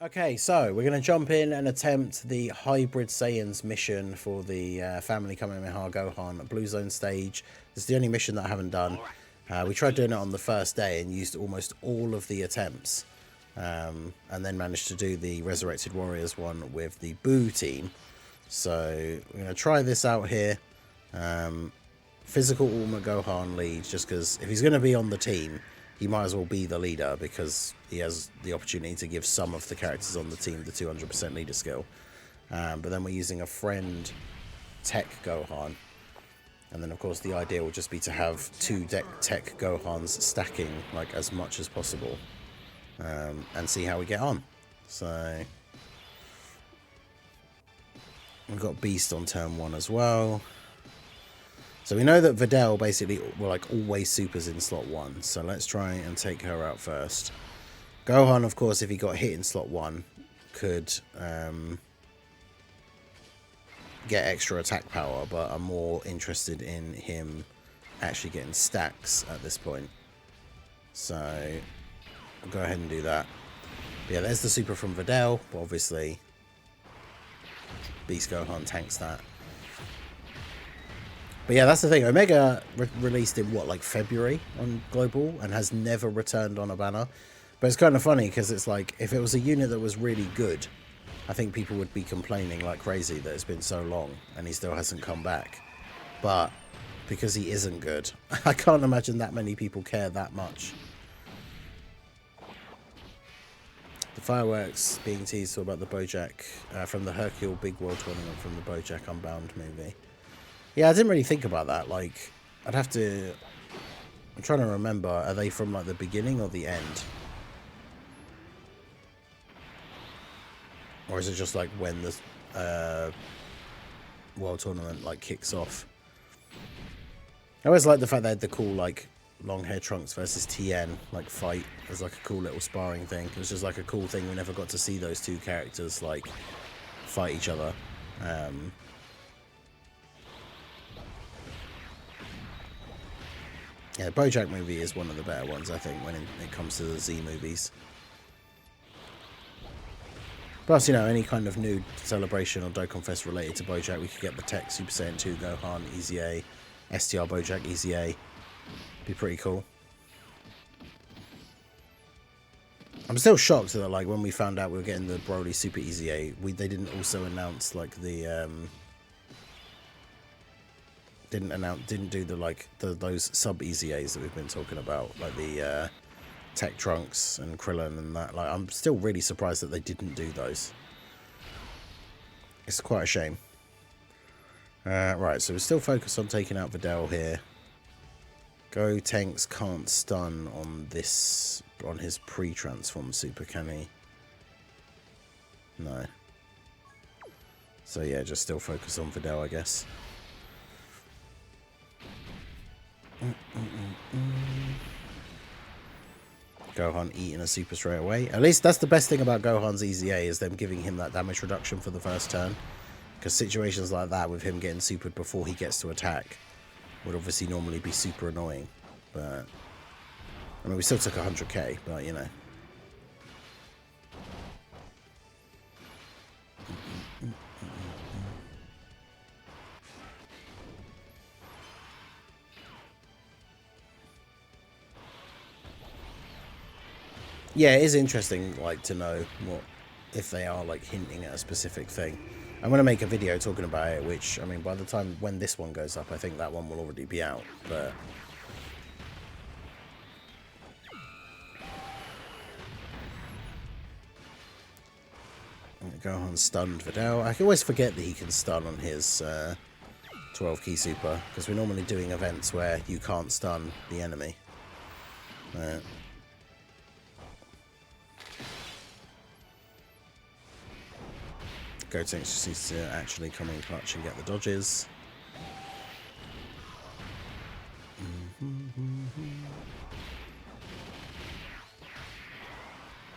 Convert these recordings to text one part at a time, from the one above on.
Okay, so we're going to jump in and attempt the Hybrid Saiyans mission for the Family Kamehameha Gohan Blue Zone stage. This is the only mission that I haven't done. We tried doing it on the first day and used almost all of the attempts. And then managed to do the Resurrected Warriors one with the Boo team. So we're going to try this out here. Physical Ulma Gohan leads, just because if he's going to be on the team, he might as well be the leader, because he has the opportunity to give some of the characters on the team the 200% leader skill. But then we're using a friend Tech Gohan. And then, of course, the idea will just be to have two Tech Gohans stacking like as much as possible. And see how we get on. So we've got Beast on turn 1 as well. So we know that Videl basically like always supers in slot 1. So let's try and take her out first. Gohan, of course, if he got hit in slot 1, could get extra attack power, but I'm more interested in him actually getting stacks at this point. So I'll go ahead and do that. But yeah, there's the super from Videl, but obviously Beast Gohan tanks that. But yeah, that's the thing. Omega released in what, like February on Global, and has never returned on a banner. But it's kind of funny because it's like, if it was a unit that was really good, I think people would be complaining like crazy that it's been so long and he still hasn't come back. But because he isn't good, I can't imagine that many people care that much. The fireworks being teased about the Bojack from the Hercule Big World Tournament from the Bojack Unbound movie. Yeah, I didn't really think about that. Like, I'd have to... I'm trying to remember. Are they from, like, the beginning or the end? Or is it just, like, when the World Tournament, like, kicks off? I always like the fact they had the cool, like, long hair Trunks versus TN, like, fight as, like, a cool little sparring thing. It was just, like, a cool thing. We never got to see those two characters, like, fight each other. Yeah, the Bojack movie is one of the better ones, I think, when it comes to the Z movies. Plus, you know, any kind of new celebration or Dokkan Fest related to Bojack, we could get the Tech Super Saiyan 2 Gohan, Easy A, STR Bojack, Easy A. Be pretty cool. I'm still shocked that, like, when we found out we were getting the Broly Super Easy A, they didn't also announce, like, the, didn't do the, like, those sub Easy A's that we've been talking about, like the Tech Trunks and Krillin and that. Like, I'm still really surprised that they didn't do those. It's quite a shame. Right, so we're still focused on taking out Videl here. Go Tanks can't stun on this, on his pre-transform super, can he? No. So yeah, just still focus on Videl, I guess. Gohan eating a super straight away. At least that's the best thing about Gohan's Easy A, is them giving him that damage reduction for the first turn. Because situations like that, with him getting supered before he gets to attack, would obviously normally be super annoying. But, I mean, we still took 100k, but, you know. Yeah, it is interesting, like, to know what, if they are, like, hinting at a specific thing. I'm going to make a video talking about it, which, I mean, by the time when this one goes up, I think that one will already be out, but... Gohan stunned Videl. I can always forget that he can stun on his 12 key super, because we're normally doing events where you can't stun the enemy. Gotenks just needs to actually come in clutch and get the dodges.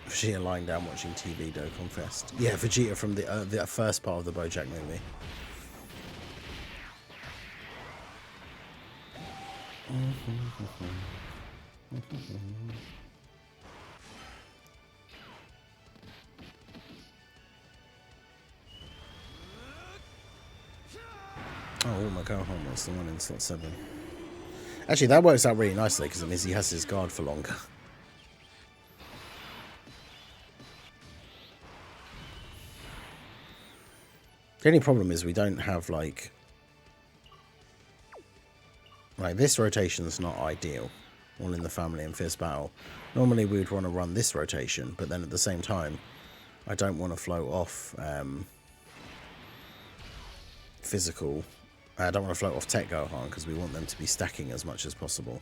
Vegeta lying down watching TV, Dokkan Fest. Yeah, Vegeta from the first part of the Bojack movie. Oh, my Gohan wants the one in slot 7. Actually, that works out really nicely because it means he has his guard for longer. The only problem is we don't have like this rotation's not ideal. All in the family and fierce battle. Normally we would want to run this rotation, but then at the same time, I don't want to float off physical. I don't want to float off Tech Gohan because we want them to be stacking as much as possible.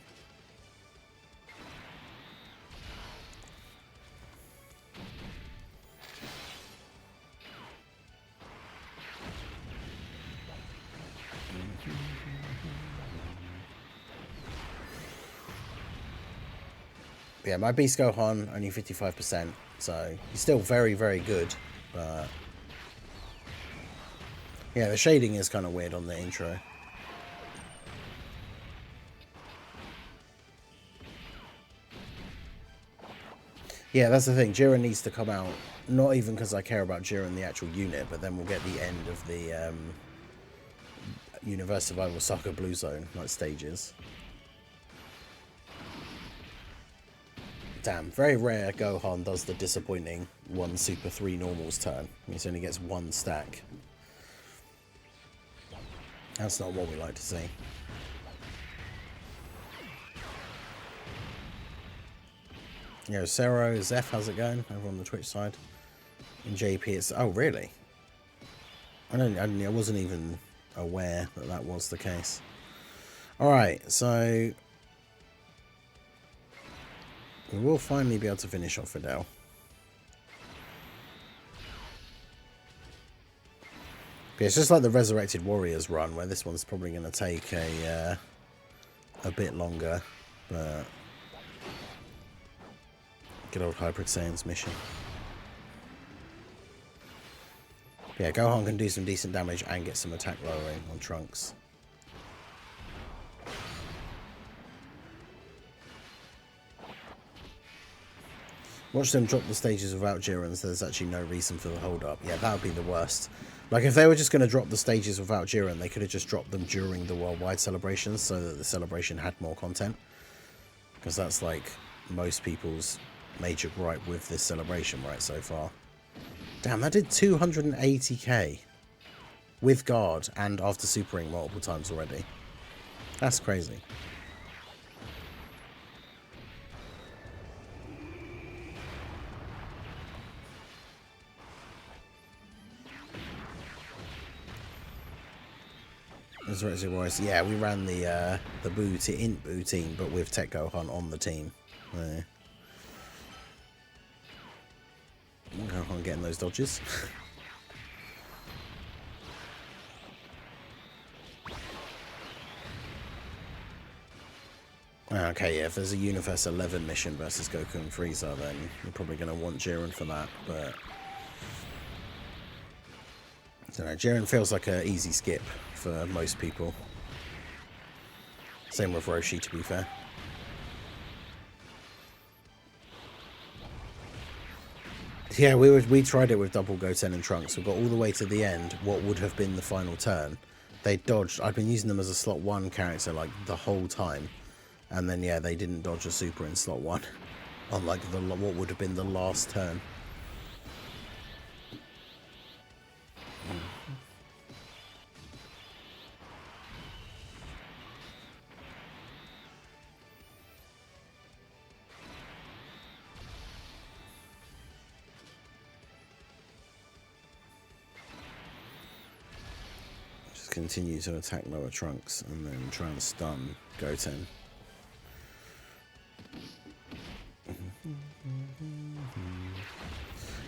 Yeah, my Beast Gohan only 55%, so he's still very, very good, but yeah, the shading is kind of weird on the intro. Yeah, that's the thing. Jiren needs to come out, not even because I care about Jiren, the actual unit, but then we'll get the end of the Universe Survival Saga Blue Zone, like stages. Damn, very rare Gohan does the disappointing 1 Super 3 normals turn. He only gets 1 stack. That's not what we like to see. Yo, Sero, Zeph, how's it going over on the Twitch side? In JP, it's... Oh, really? I wasn't even aware that that was the case. Alright, so... we will finally be able to finish off Fidel. Yeah, it's just like the Resurrected Warriors run, where this one's probably going to take a bit longer, but... good old Hybrid Saiyans mission. Yeah, Gohan can do some decent damage and get some attack lowering on Trunks. Watch them drop the stages without Jiren, so there's actually no reason for the hold up. Yeah, that would be the worst. Like, if they were just going to drop the stages without Jiren, they could have just dropped them during the worldwide celebrations so that the celebration had more content. Because that's, like, most people's major gripe with this celebration right so far. Damn, that did 280k. With guard and after supering multiple times already. That's crazy. Yeah, we ran the Boo team, but with Tech Gohan on the team. Gohan getting those dodges. Okay, yeah, if there's a Universe 11 mission versus Goku and Frieza, then you're probably going to want Jiren for that, but... I don't know, Jiren feels like an easy skip for most people. Same with Roshi, to be fair. Yeah, we tried it with double Goten and Trunks. We got all the way to the end, what would have been the final turn. They dodged. I'd been using them as a slot 1 character like the whole time. And then, yeah, they didn't dodge a super in slot 1 on like what would have been the last turn. Just continue to attack lower Trunks and then try and stun Goten.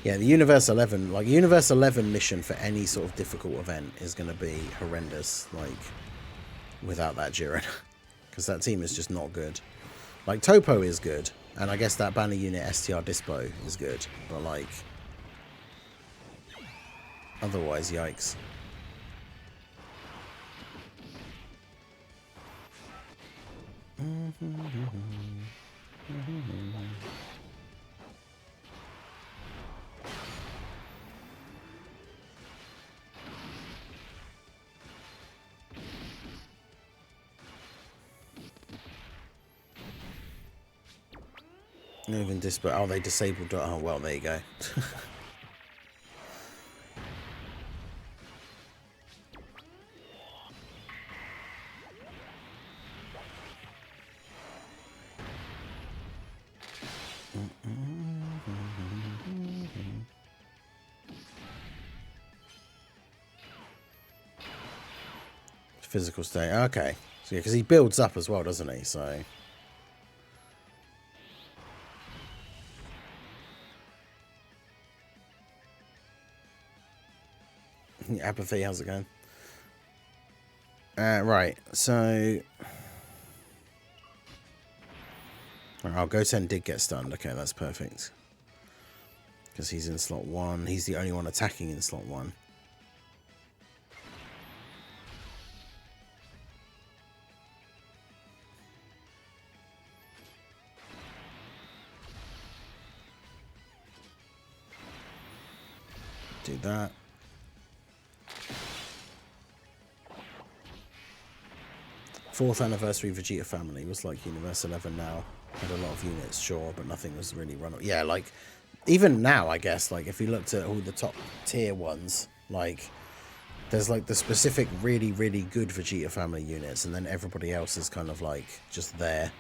Yeah, the Universe 11, like Universe 11 mission for any sort of difficult event is going to be horrendous, like, without that Jiren. Because that team is just not good. Like, Topo is good, and I guess that banner unit STR Dispo is good, but like, otherwise, yikes. Moving display. Oh, they disabled. Oh, well, there you go. Physical state. Okay. So, yeah, because he builds up as well, doesn't he? So. Apathy, how's it going? Right, so... Oh, Goten did get stunned. Okay, that's perfect. Because he's in slot 1. He's the only one attacking in slot 1. Do that. Fourth anniversary Vegeta family was like Universe 11 now. Had a lot of units, sure, but nothing was really run. Yeah, like, even now, I guess, like, if you looked at all the top tier ones, like, there's, like, the specific really, really good Vegeta family units, and then everybody else is kind of, like, just there.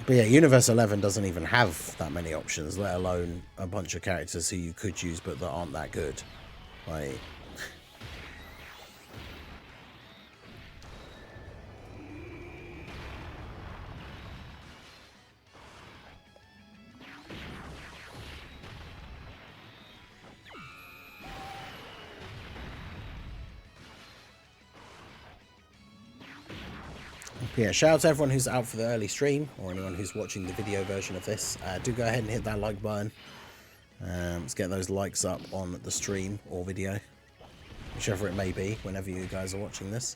But yeah, Universe 11 doesn't even have that many options, let alone a bunch of characters who you could use but that aren't that good. Like... Yeah, shout out to everyone who's out for the early stream, or anyone who's watching the video version of this. Do go ahead and hit that like button. Let's get those likes up on the stream or video, whichever it may be, whenever you guys are watching this.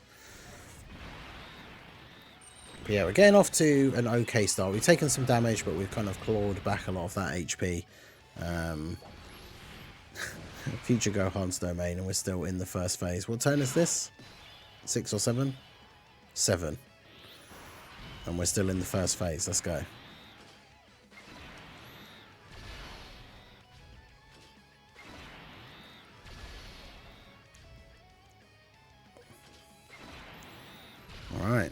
But yeah, we're getting off to an okay start. We've taken some damage, but we've kind of clawed back a lot of that HP. Future Gohan's domain, and we're still in the first phase. What turn is this? 6 or 7? 7. And we're still in the first phase. Let's go. All right.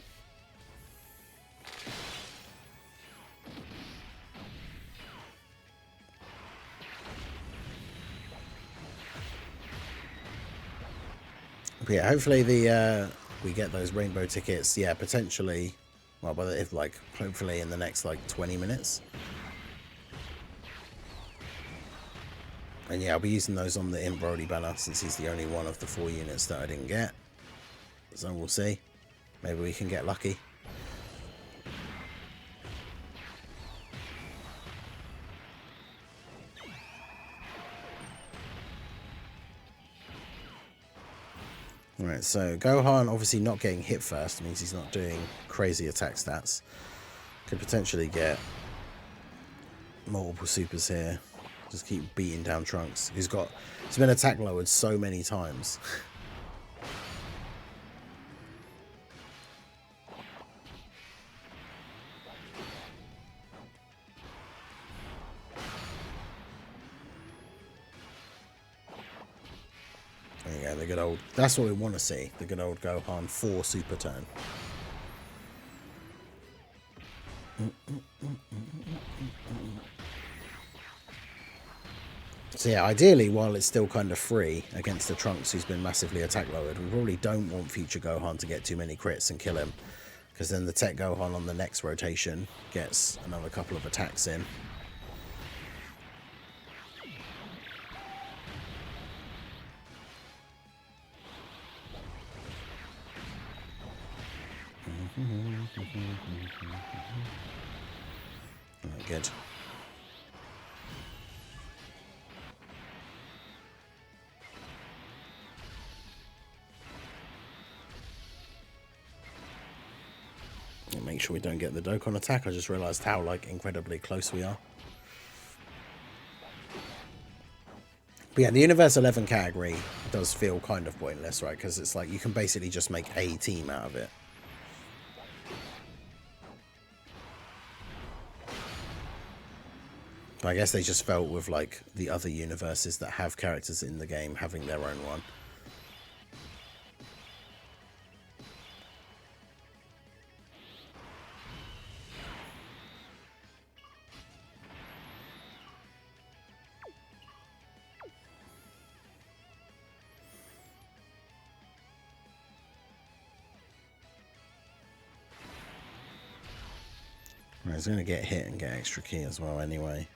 But yeah, hopefully we get those rainbow tickets. Yeah, potentially. Well, but if like hopefully in the next like 20 minutes. And yeah, I'll be using those on the Imp Brody banner since he's the only one of the 4 units that I didn't get. So we'll see. Maybe we can get lucky. Alright, so Gohan obviously not getting hit first means he's not doing crazy attack stats. Could potentially get multiple supers here. Just keep beating down Trunks. He's been attack lowered so many times. There you go, the good old... That's what we want to see. The good old Gohan 4 super turn. So yeah, ideally, while it's still kind of free against the Trunks who's been massively attack lowered, we probably don't want future Gohan to get too many crits and kill him. Because then the Tech Gohan on the next rotation gets another couple of attacks in. Right, good. Make sure we don't get the Dokkan attack. I just realized how like incredibly close we are. But yeah, the Universe 11 category does feel kind of pointless, right? Because it's like you can basically just make a team out of it. But I guess they just felt with like the other universes that have characters in the game having their own one. Right, he's going to get hit and get extra key as well anyway.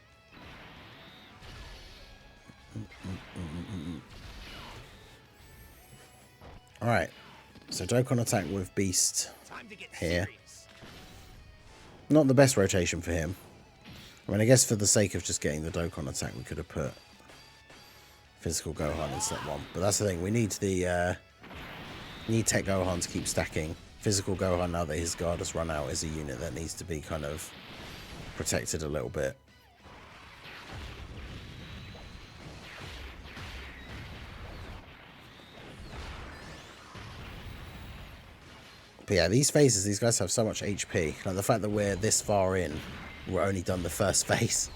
Alright, so Dokkan attack with Beast here. Not the best rotation for him. I mean, I guess for the sake of just getting the Dokkan attack, we could have put Physical Gohan in slot 1. But that's the thing, we need the need Tech Gohan to keep stacking. Physical Gohan, now that his guard has run out, is a unit that needs to be kind of protected a little bit. But yeah, these phases, these guys have so much HP. Like the fact that we're this far in, we're only done the first phase.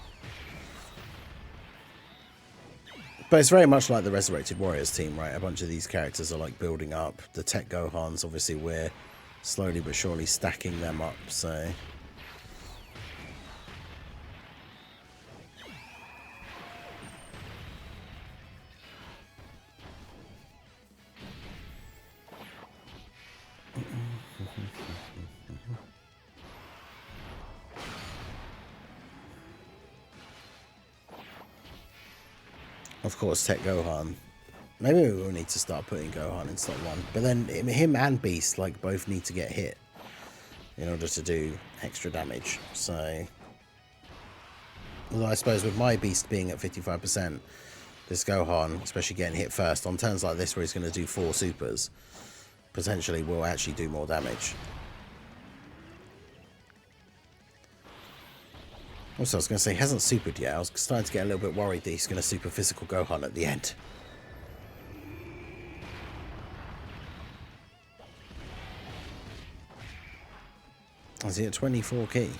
But it's very much like the Resurrected Warriors team, right? A bunch of these characters are like building up. The Tech Gohans, obviously, we're slowly but surely stacking them up, so... Of course, Tech Gohan. Maybe we will need to start putting Gohan in slot 1. But then him and Beast like both need to get hit in order to do extra damage. So, although I suppose with my Beast being at 55%, this Gohan, especially getting hit first on turns like this where he's going to do 4 supers, potentially will actually do more damage. Also, I was going to say, he hasn't supered yet. I was starting to get a little bit worried that he's going to super Physical Gohan at the end. Is he at 24 key?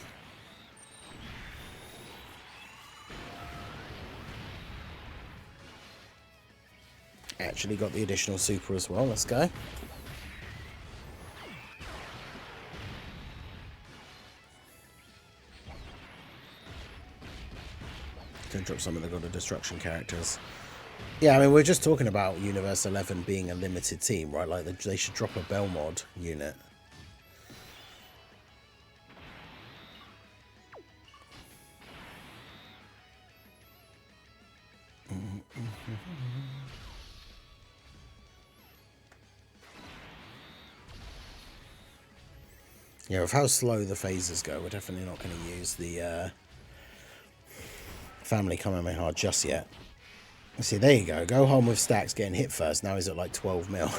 Actually got the additional super as well. Let's go. Don't drop some of the God of Destruction characters. Yeah, I mean, we're just talking about Universe 11 being a limited team, right? Like, they should drop a Belmod unit. Yeah, with how slow the phases go, we're definitely not going to use the Family Kamehameha just yet. See, there you go. Gohan with stacks getting hit first. Now he's at like 12 mil.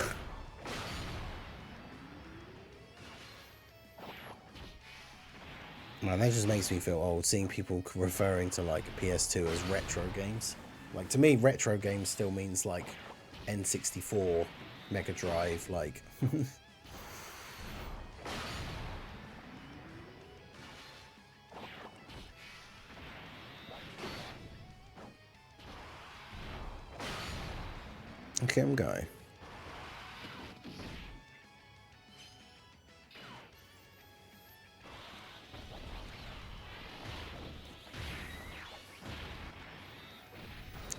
Man, that just makes me feel old, seeing people referring to like PS2 as retro games. Like, to me, retro games still means like N64, Mega Drive, like... Okay, I'm going.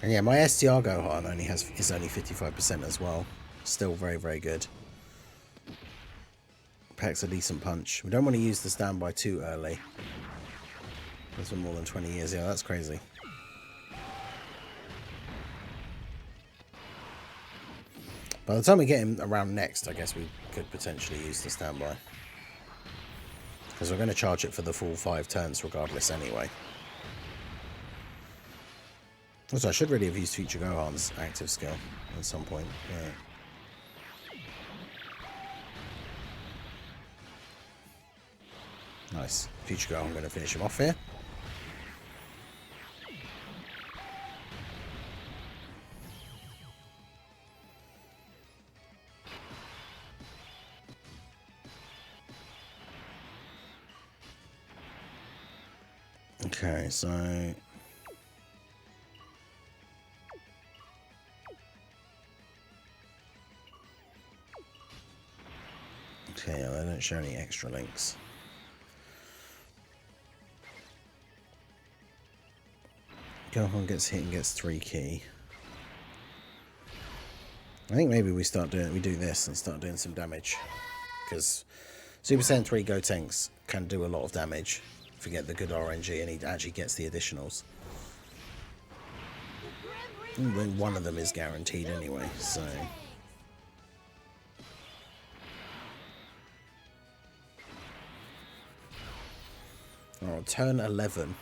And yeah, my STR Gohan is only 55% as well. Still very, very good. Packs a decent punch. We don't want to use the standby too early. That's been more than 20 years. Yeah, that's crazy. By the time we get him around next, I guess we could potentially use the standby. Because we're going to charge it for the full 5 turns regardless anyway. Also, I should really have used Future Gohan's active skill at some point. Yeah. Nice. Future Gohan going to finish him off here. Okay, so okay, they don't show any extra links. Gohan gets hit and gets 3 key. I think maybe we do this and start doing some damage, because Super Saiyan 3 Gotenks can do a lot of damage if you get the good RNG and he actually gets the additionals. And one of them is guaranteed anyway, so. Oh, turn 11.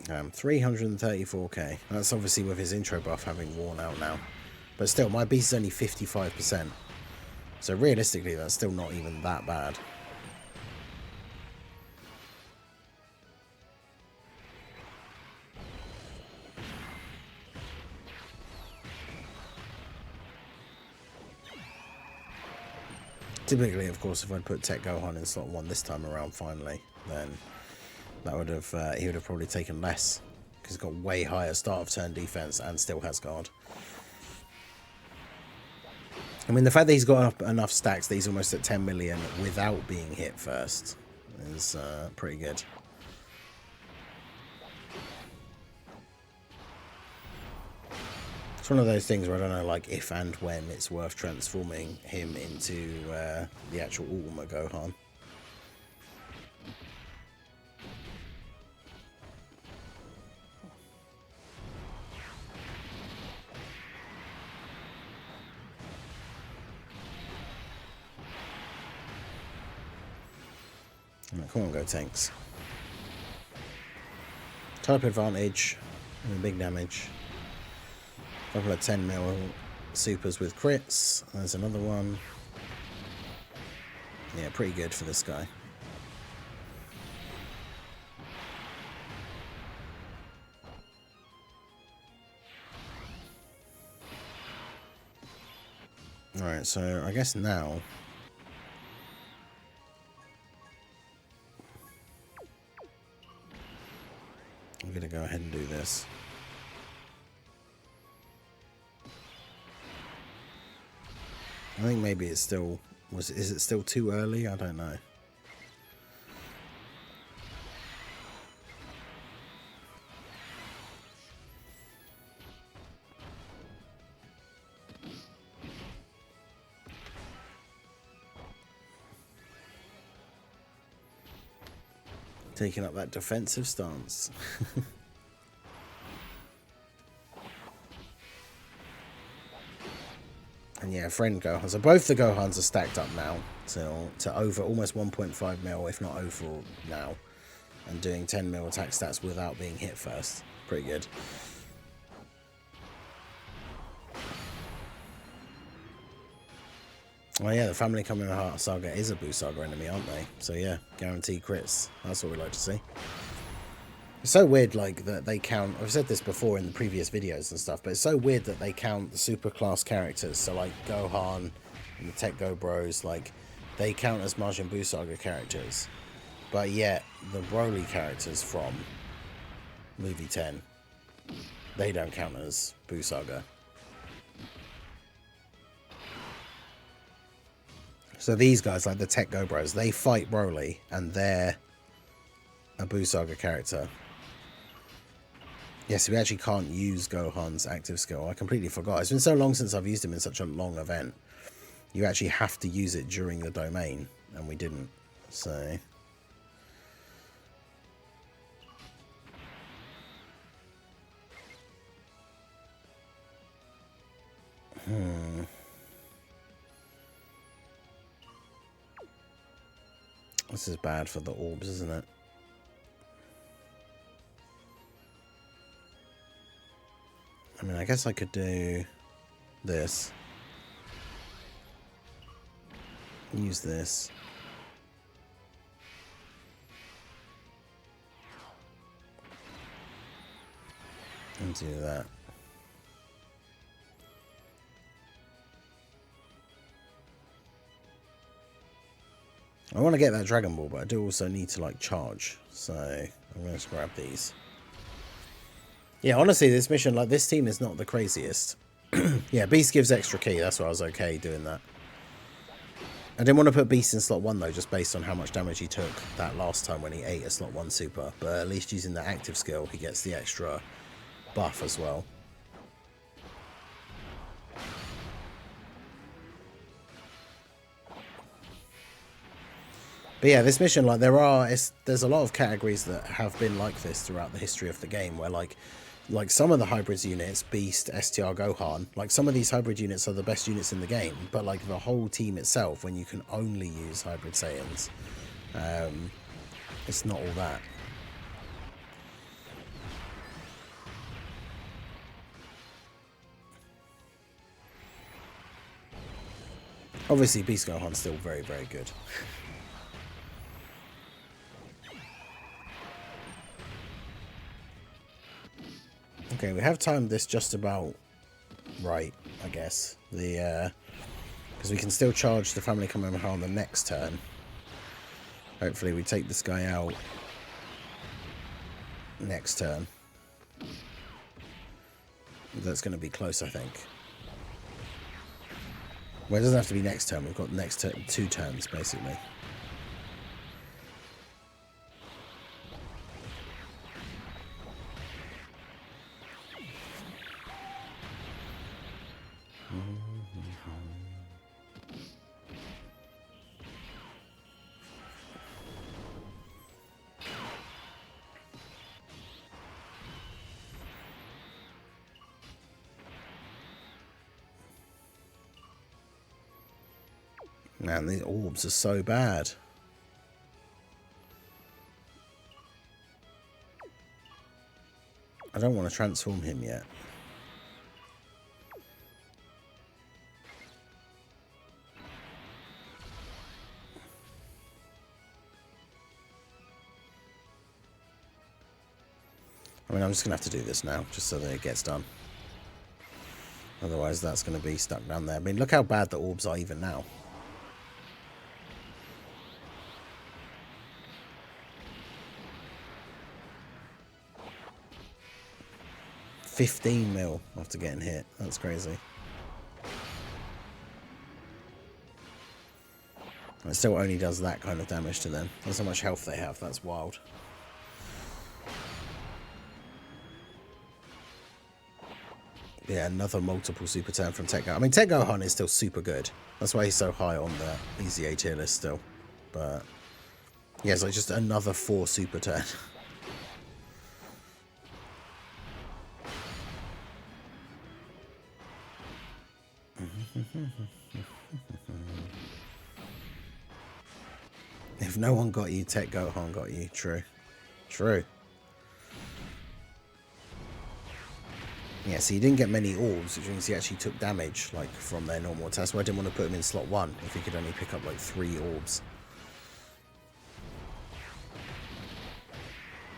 334k. That's obviously with his intro buff having worn out now. But still, my beast is only 55%. So realistically, that's still not even that bad. Typically, of course, if I'd put Tech Gohan in slot 1 this time around finally, then that would have he would have probably taken less, because he's got way higher start of turn defense and still has guard. I mean, the fact that he's got enough stacks that he's almost at 10 million without being hit first is pretty good. It's one of those things where I don't know, like, if and when it's worth transforming him into the actual Ultimate Gohan. Come on, Gotenks. Type advantage and big damage. A couple of 10 mil supers with crits. There's another one. Yeah, pretty good for this guy. Alright, so I guess now I'm going to go ahead and do this. I think maybe it's still... Is it still too early? I don't know. Taking up that defensive stance. And yeah, friend Gohan. So both the Gohans are stacked up now to over almost 1.5 mil, if not over now. And doing 10 mil attack stats without being hit first. Pretty good. Oh yeah, the Family Kamehameha Saga is a Buu Saga enemy, aren't they? So yeah, guaranteed crits. That's what we like to see. It's so weird, like, that they count... I've said this before in the previous videos and stuff, but it's so weird that they count the super class characters. So, like, Gohan and the Tech Go Bros, like, they count as Majin Buu Saga characters. But yet, the Broly characters from Movie 10, they don't count as Buu Saga. So these guys, like the Tech Go Bros, they fight Broly, and they're a Buu Saga character. Yes, we actually can't use Gohan's active skill. I completely forgot. It's been so long since I've used him in such a long event. You actually have to use it during the domain, and we didn't. So... This is bad for the Orbs, isn't it? I mean, I guess I could do this. Use this. And do that. I want to get that Dragon Ball, but I do also need to, like, charge. So I'm going to grab these. Yeah, honestly, this mission, like, this team is not the craziest. Yeah, Beast gives extra key. That's why I was okay doing that. I didn't want to put Beast in slot 1, though, just based on how much damage he took that last time when he ate a slot 1 super. But at least using the active skill, he gets the extra buff as well. But yeah, this mission, like, there's a lot of categories that have been like this throughout the history of the game, where like some of the hybrids units, Beast, STR, Gohan, like some of these hybrid units are the best units in the game, but like the whole team itself, when you can only use hybrid Saiyans, it's not all that. Obviously, Beast Gohan's still very, very good. Okay, we have timed this just about right, I guess. Because we can still charge the Family Kamehameha on the next turn. Hopefully we take this guy out next turn. That's going to be close, I think. Well, it doesn't have to be next turn. We've got next 2 turns, basically. Man, these orbs are so bad. I don't want to transform him yet. I mean, I'm just going to have to do this now, just so that it gets done. Otherwise, that's going to be stuck down there. I mean, look how bad the orbs are even now. $15 mil after getting hit. That's crazy. It still only does that kind of damage to them. That's how much health they have. That's wild. Yeah, another multiple super turn from Tech Gohan. I mean, Tech Gohan is still super good. That's why he's so high on the easy A tier list still. But yeah, it's like just another 4 super turn. If no one got you, Tech Gohan got you. True. True. Yeah, so he didn't get many orbs, which means he actually took damage, like, from their normal attack. That's why I didn't want to put him in slot 1, if he could only pick up, like, 3 orbs.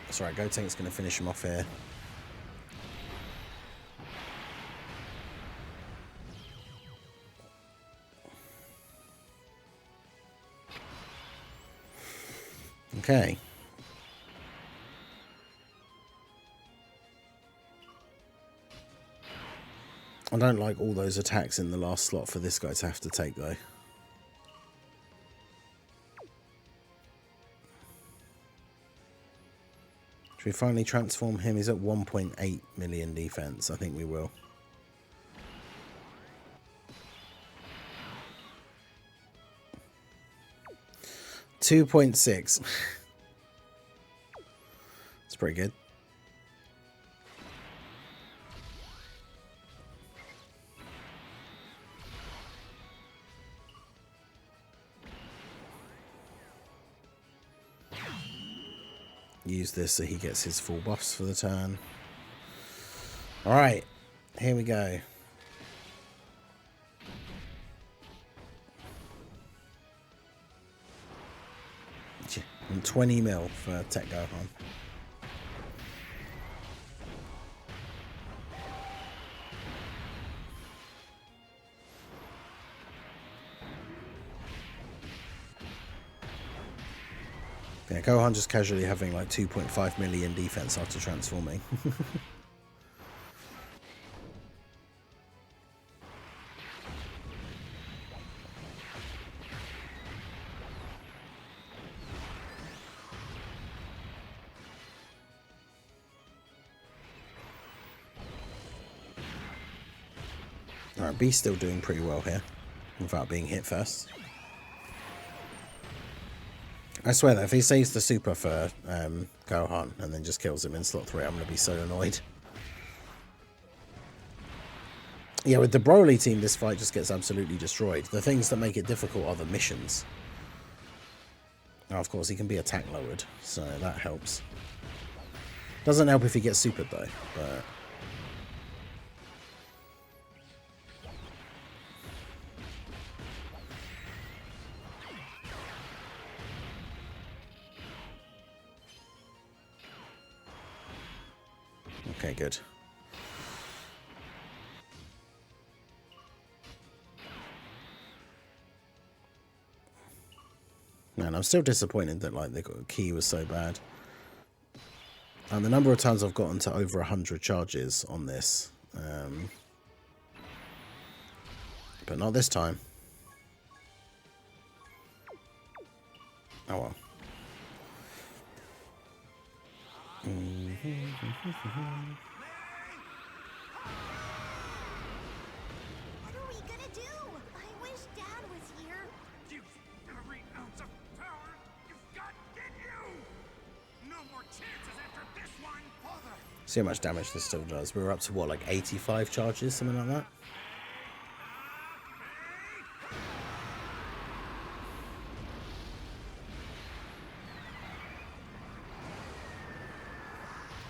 That's right, Gotenks going to finish him off here. Okay. I don't like all those attacks in the last slot for this guy to have to take, though. Should we finally transform him? He's at 1.8 million defense. I think we will. $2.6. It's pretty good. Use this so he gets his full buffs for the turn. Alright, here we go. And 20 mil for Tech Gohan. Yeah, Gohan just casually having like 2.5 million defense after transforming. Alright, B's still doing pretty well here, without being hit first. I swear that if he saves the super for Gohan and then just kills him in slot 3, I'm going to be so annoyed. Yeah, with the Broly team, this fight just gets absolutely destroyed. The things that make it difficult are the missions. Now, of course, he can be attack lowered, so that helps. Doesn't help if he gets supered, though, but... Okay, good. Man, I'm still disappointed that like the key was so bad. And the number of times I've gotten to over 100 charges on this, but not this time. Oh well. What are we gonna do? I wish Dad was here. Use every ounce of power you've got in you. No more chances after this one, Father. See how much damage this still does. We're up to what, like 85 charges, something like that.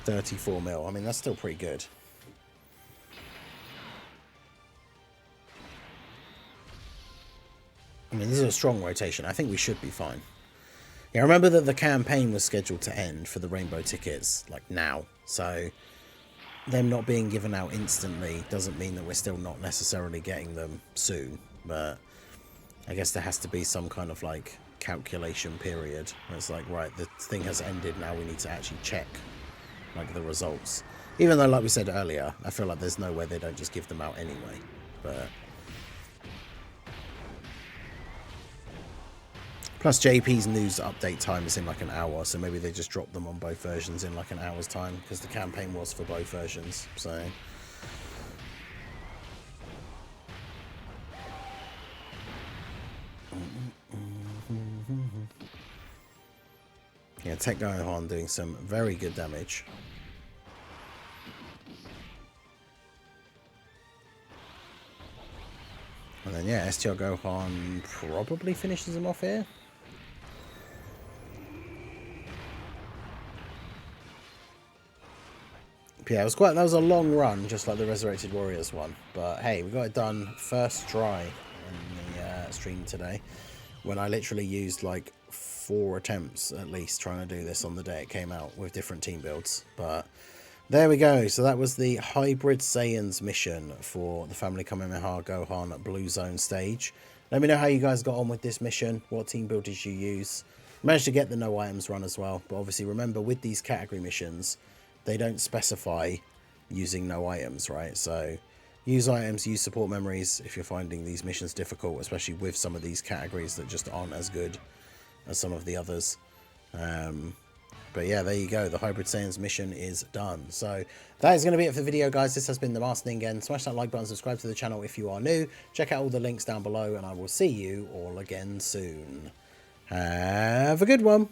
$34 mil. I mean, that's still pretty good. I mean, this is a strong rotation. I think we should be fine. Yeah, remember that the campaign was scheduled to end for the rainbow tickets, like now. So, them not being given out instantly doesn't mean that we're still not necessarily getting them soon. But I guess there has to be some kind of, like, calculation period. Where it's like, right, the thing has ended, now we need to actually check, like, the results. Even though, like we said earlier, I feel like there's no way they don't just give them out anyway. But... plus JP's news update time is in like an hour, so maybe they just dropped them on both versions in like an hour's time, because the campaign was for both versions, so... yeah, Tech Gohan doing some very good damage. And then yeah, STR Gohan probably finishes him off here. Yeah, that was a long run, just like the Resurrected Warriors one. But hey, we got it done first try in the stream today, when I literally used like 4 attempts at least trying to do this on the day it came out with different team builds. But there we go. So that was the Hybrid Saiyans mission for the Family Kamehameha Gohan Blue Zone stage. Let me know how you guys got on with this mission. What team build did you use? Managed to get the no items run as well. But obviously remember, with these category missions, they don't specify using no items, right? So use items, use support memories if you're finding these missions difficult, especially with some of these categories that just aren't as good as some of the others. But yeah, there you go. The Hybrid Saiyans mission is done. So that is going to be it for the video, guys. This has been the Master again. Smash that like button, subscribe to the channel if you are new. Check out all the links down below, and I will see you all again soon. Have a good one.